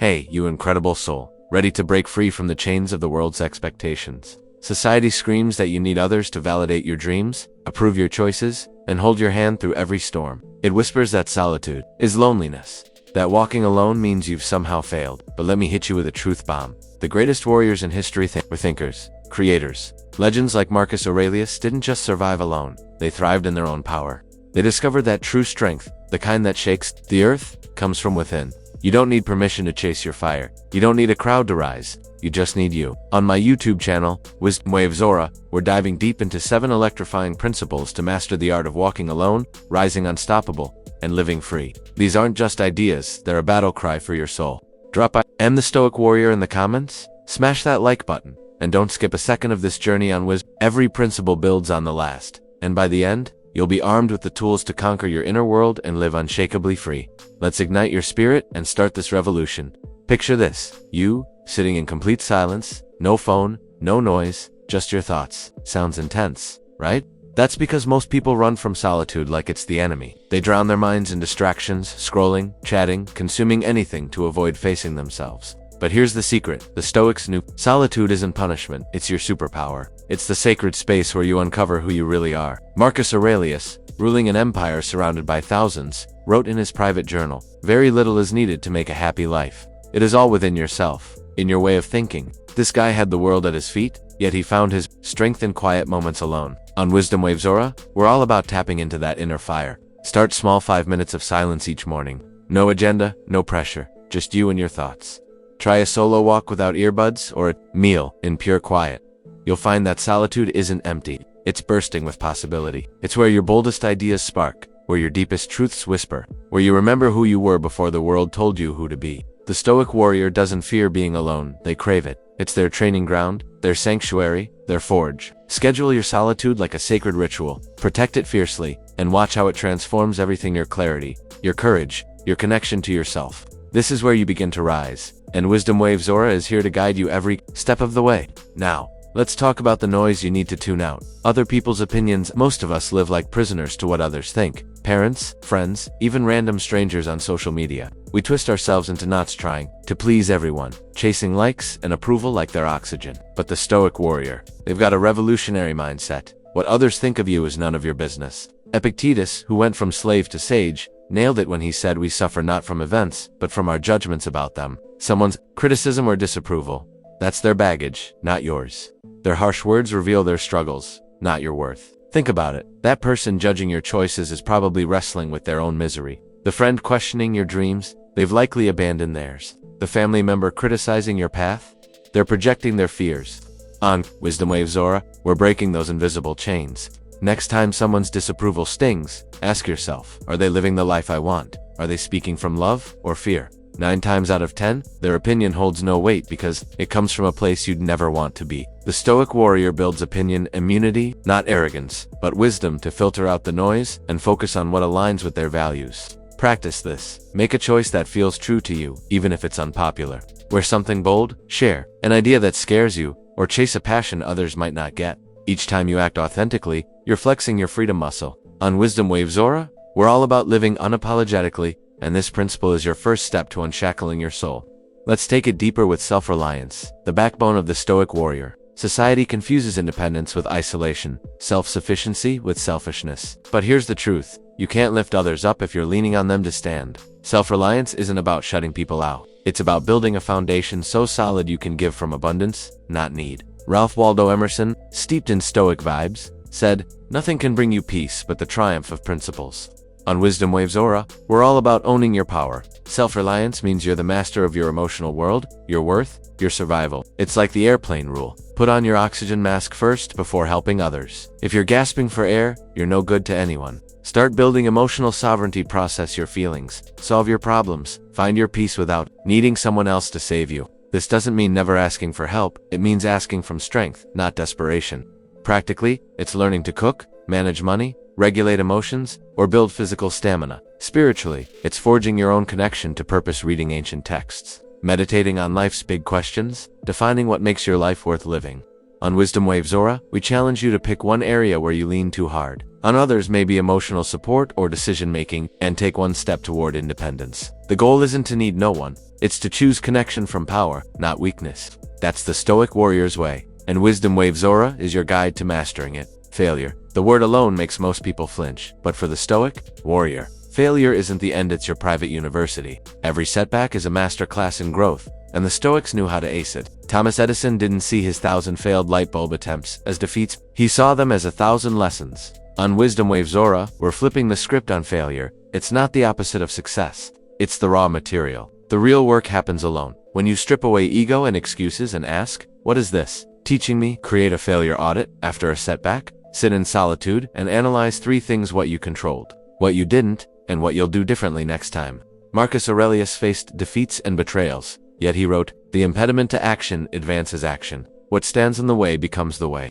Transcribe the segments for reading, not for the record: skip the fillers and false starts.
Hey, you incredible soul, ready to break free from the chains of the world's expectations. Society screams that you need others to validate your dreams, approve your choices, and hold your hand through every storm. It whispers that solitude is loneliness, that walking alone means you've somehow failed. But let me hit you with a truth bomb. The greatest warriors in history were thinkers, creators. Legends like Marcus Aurelius didn't just survive alone, they thrived in their own power. They discovered that true strength, the kind that shakes the earth, comes from within. You don't need permission to chase your fire. You don't need a crowd to rise. You just need you. On my YouTube channel, WisdomWavesAura, we're diving deep into 7 electrifying principles to master the art of walking alone, rising unstoppable, and living free. These aren't just ideas, they're a battle cry for your soul. Drop I am the Stoic Warrior in the comments, smash that like button, and don't skip a second of this journey on wisdom. Every principle builds on the last, and by the end, you'll be armed with the tools to conquer your inner world and live unshakably free. Let's ignite your spirit and start this revolution. Picture this, you, sitting in complete silence, no phone, no noise, just your thoughts. Sounds intense, right? That's because most people run from solitude like it's the enemy. They drown their minds in distractions, scrolling, chatting, consuming anything to avoid facing themselves. But here's the secret. The Stoics knew solitude isn't punishment, it's your superpower. It's the sacred space where you uncover who you really are. Marcus Aurelius, ruling an empire surrounded by thousands, wrote in his private journal, "Very little is needed to make a happy life. It is all within yourself, in your way of thinking." This guy had the world at his feet, yet he found his strength in quiet moments alone. On WisdomWavesAura, we're all about tapping into that inner fire. Start small, 5 minutes of silence each morning. No agenda, no pressure, just you and your thoughts. Try a solo walk without earbuds or a meal in pure quiet. You'll find that solitude isn't empty. It's bursting with possibility. It's where your boldest ideas spark, where your deepest truths whisper, where you remember who you were before the world told you who to be. The Stoic warrior doesn't fear being alone, they crave it. It's their training ground, their sanctuary, their forge. Schedule your solitude like a sacred ritual. Protect it fiercely, and watch how it transforms everything: your clarity, your courage, your connection to yourself. This is where you begin to rise, and WisdomWavesAura is here to guide you every step of the way. Now, let's talk about the noise you need to tune out. Other people's opinions. Most of us live like prisoners to what others think. Parents, friends, even random strangers on social media. We twist ourselves into knots trying to please everyone, chasing likes and approval like they're oxygen. But the Stoic warrior, they've got a revolutionary mindset. What others think of you is none of your business. Epictetus, who went from slave to sage, nailed it when he said we suffer not from events, but from our judgments about them. Someone's criticism or disapproval, that's their baggage, not yours. Their harsh words reveal their struggles, not your worth. Think about it. That person judging your choices is probably wrestling with their own misery. The friend questioning your dreams, they've likely abandoned theirs. The family member criticizing your path, they're projecting their fears. On WisdomWavesAura, we're breaking those invisible chains. Next time someone's disapproval stings, ask yourself, are they living the life I want? Are they speaking from love or fear? 9 times out of 10, their opinion holds no weight because it comes from a place you'd never want to be. The Stoic warrior builds opinion immunity, not arrogance, but wisdom to filter out the noise and focus on what aligns with their values. Practice this. Make a choice that feels true to you, even if it's unpopular. Wear something bold, share an idea that scares you, or chase a passion others might not get. Each time you act authentically, you're flexing your freedom muscle. On WisdomWavesAura, we're all about living unapologetically, and this principle is your first step to unshackling your soul. Let's take it deeper with self-reliance, the backbone of the Stoic warrior. Society confuses independence with isolation, self-sufficiency with selfishness. But here's the truth. You can't lift others up if you're leaning on them to stand. Self-reliance isn't about shutting people out. It's about building a foundation so solid you can give from abundance, not need. Ralph Waldo Emerson, steeped in Stoic vibes, said, "Nothing can bring you peace but the triumph of principles." On WisdomWavesAura, we're all about owning your power. Self-reliance means you're the master of your emotional world, your worth, your survival. It's like the airplane rule. Put on your oxygen mask first before helping others. If you're gasping for air, you're no good to anyone. Start building emotional sovereignty. Process your feelings, solve your problems, find your peace without needing someone else to save you. This doesn't mean never asking for help, it means asking from strength, not desperation. Practically, it's learning to cook, manage money, regulate emotions, or build physical stamina. Spiritually, it's forging your own connection to purpose, reading ancient texts, meditating on life's big questions, defining what makes your life worth living. On WisdomWavesAura, we challenge you to pick one area where you lean too hard. On others may be emotional support or decision-making, and take one step toward independence. The goal isn't to need no one. It's to choose connection from power, not weakness. That's the Stoic warrior's way, and WisdomWavesAura is your guide to mastering it. Failure. The word alone makes most people flinch, but for the Stoic warrior, failure isn't the end, it's your private university. Every setback is a masterclass in growth, and the Stoics knew how to ace it. Thomas Edison didn't see his 1,000 failed light bulb attempts as defeats. He saw them as 1,000 lessons. On WisdomWavesAura, we're flipping the script on failure. It's not the opposite of success. It's the raw material. The real work happens alone. When you strip away ego and excuses and ask, what is this teaching me? Create a failure audit after a setback. Sit in solitude and analyze 3 things: what you controlled, what you didn't, and what you'll do differently next time. Marcus Aurelius faced defeats and betrayals, yet he wrote, "The impediment to action advances action. What stands in the way becomes the way.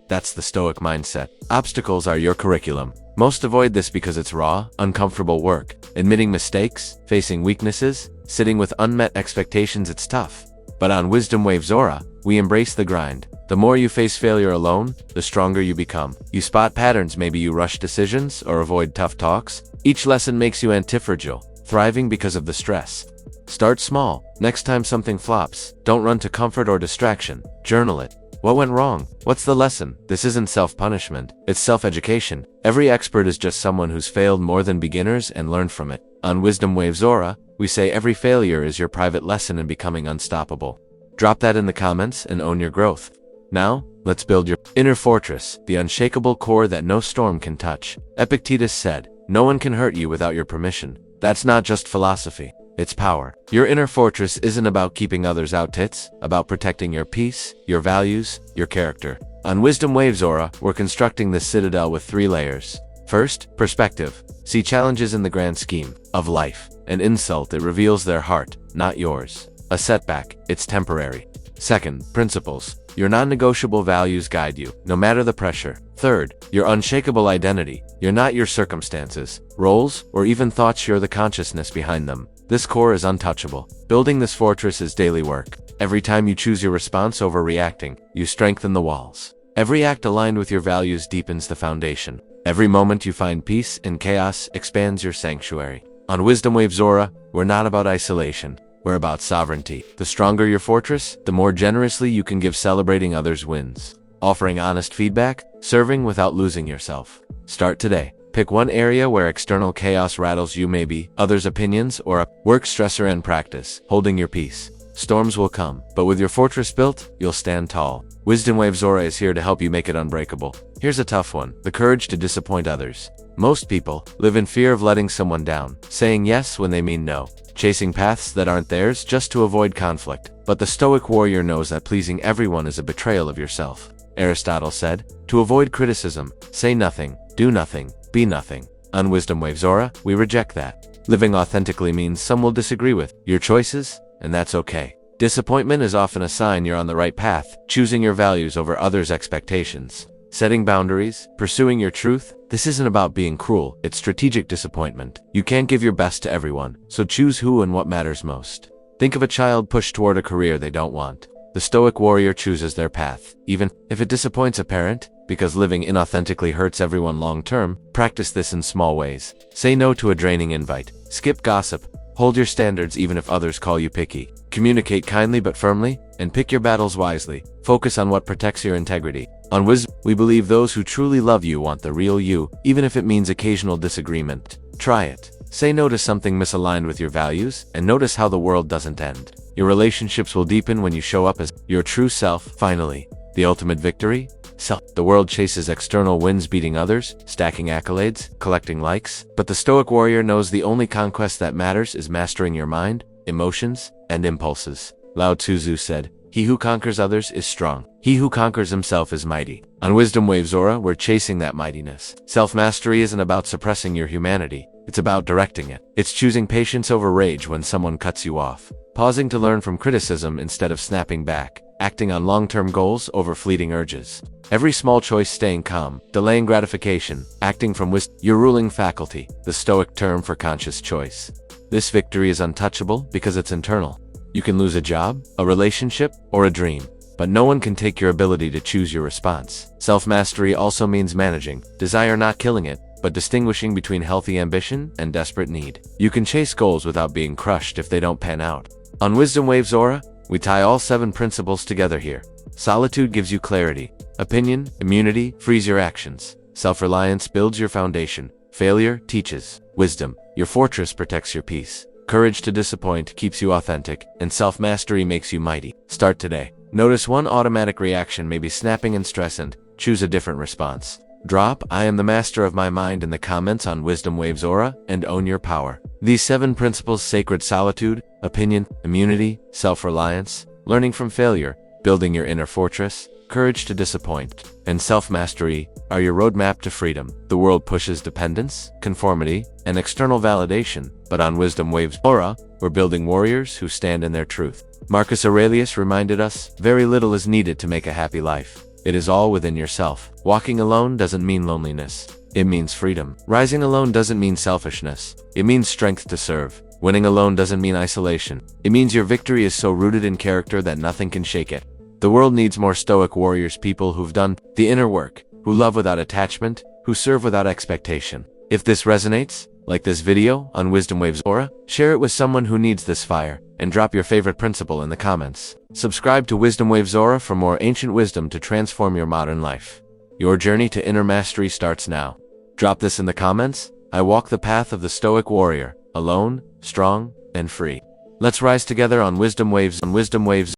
That's the Stoic mindset. Obstacles are your curriculum. Most avoid this because it's raw, uncomfortable work. Admitting mistakes, facing weaknesses, sitting with unmet expectations, it's tough. But on WisdomWavesAura, we embrace the grind. The more you face failure alone, the stronger you become. You spot patterns, maybe you rush decisions or avoid tough talks. Each lesson makes you antifragile, thriving because of the stress. Start small. Next time something flops, don't run to comfort or distraction. Journal it. What went wrong? What's the lesson? This isn't self-punishment, it's self-education. Every expert is just someone who's failed more than beginners and learned from it. On WisdomWavesAura, we say every failure is your private lesson in becoming unstoppable. Drop that in the comments and own your growth. Now, let's build your inner fortress, the unshakable core that no storm can touch. Epictetus said, "No one can hurt you without your permission." That's not just philosophy, it's power. Your inner fortress isn't about keeping others out, it's about protecting your peace, your values, your character. On WisdomWavesAura, we're constructing this citadel with 3 layers. First, perspective. See challenges in the grand scheme of life. An insult, it reveals their heart, not yours. A setback, it's temporary. Second, principles. Your non-negotiable values guide you, no matter the pressure. Third, your unshakable identity. You're not your circumstances, roles, or even thoughts, you're the consciousness behind them. This core is untouchable. Building this fortress is daily work. Every time you choose your response over reacting, you strengthen the walls. Every act aligned with your values deepens the foundation. Every moment you find peace in chaos expands your sanctuary. On WisdomWavesAura, we're not about isolation. We're about sovereignty. The stronger your fortress, the more generously you can give, celebrating others' wins, offering honest feedback, serving without losing yourself. Start today. Pick one area where external chaos rattles you, maybe others' opinions or a work stressor, and practice holding your peace. Storms will come, but with your fortress built, you'll stand tall. WisdomWavesAura is here to help you make it unbreakable. Here's a tough one: the courage to disappoint others. Most people live in fear of letting someone down, saying yes when they mean no, chasing paths that aren't theirs just to avoid conflict. But the Stoic warrior knows that pleasing everyone is a betrayal of yourself. Aristotle said, "To avoid criticism, say nothing, do nothing, be nothing." On WisdomWavesAura, we reject that. Living authentically means some will disagree with your choices, and that's okay. Disappointment is often a sign you're on the right path, choosing your values over others' expectations. Setting boundaries, pursuing your truth, this isn't about being cruel, it's strategic disappointment. You can't give your best to everyone, so choose who and what matters most. Think of a child pushed toward a career they don't want. The Stoic warrior chooses their path, even if it disappoints a parent, because living inauthentically hurts everyone long term. Practice this in small ways. Say no to a draining invite. Skip gossip. Hold your standards even if others call you picky. Communicate kindly but firmly, and pick your battles wisely. Focus on what protects your integrity. On Wisdom, we believe those who truly love you want the real you, even if it means occasional disagreement. Try it. Say no to something misaligned with your values, and notice how the world doesn't end. Your relationships will deepen when you show up as your true self. Finally, the ultimate victory? Self. The world chases external wins, beating others, stacking accolades, collecting likes. But the Stoic warrior knows the only conquest that matters is mastering your mind, emotions, and impulses. Lao Tzu said, "He who conquers others is strong. He who conquers himself is mighty." On WisdomWavesAura, we're chasing that mightiness. Self-mastery isn't about suppressing your humanity. It's about directing it. It's choosing patience over rage when someone cuts you off, pausing to learn from criticism instead of snapping back, acting on long-term goals over fleeting urges. Every small choice, staying calm, delaying gratification, acting from wisdom, your ruling faculty, the Stoic term for conscious choice. This victory is untouchable because it's internal. You can lose a job, a relationship, or a dream, but no one can take your ability to choose your response. Self-mastery also means managing desire, not killing it, but distinguishing between healthy ambition and desperate need. You can chase goals without being crushed if they don't pan out. On Wisdom Waves Aura, we tie all 7 principles together here. Solitude gives you clarity. Opinion, immunity, frees your actions. Self-reliance builds your foundation. Failure teaches. Wisdom, your fortress, protects your peace. Courage to disappoint keeps you authentic, and self-mastery makes you mighty. Start today. Notice one automatic reaction, maybe snapping in stress, and choose a different response. Drop "I am the master of my mind" in the comments on Wisdom Waves Aura and own your power. These 7 principles, sacred solitude, opinion, immunity, self-reliance, learning from failure, building your inner fortress, courage to disappoint, and self-mastery, are your roadmap to freedom. The world pushes dependence, conformity, and external validation, but on Wisdom Waves Aura, we're building warriors who stand in their truth. Marcus Aurelius reminded us, very little is needed to make a happy life. It is all within yourself. Walking alone doesn't mean loneliness. It means freedom. Rising alone doesn't mean selfishness. It means strength to serve. Winning alone doesn't mean isolation. It means your victory is so rooted in character that nothing can shake it. The world needs more stoic warriors, people who've done the inner work, who love without attachment, who serve without expectation. If this resonates, like this video on Wisdom Waves Aura, share it with someone who needs this fire, and drop your favorite principle in the comments. Subscribe to Wisdom Waves Aura for more ancient wisdom to transform your modern life. Your journey to inner mastery starts now. Drop this in the comments. I walk the path of the Stoic warrior, alone, strong, and free. Let's rise together on Wisdom Waves.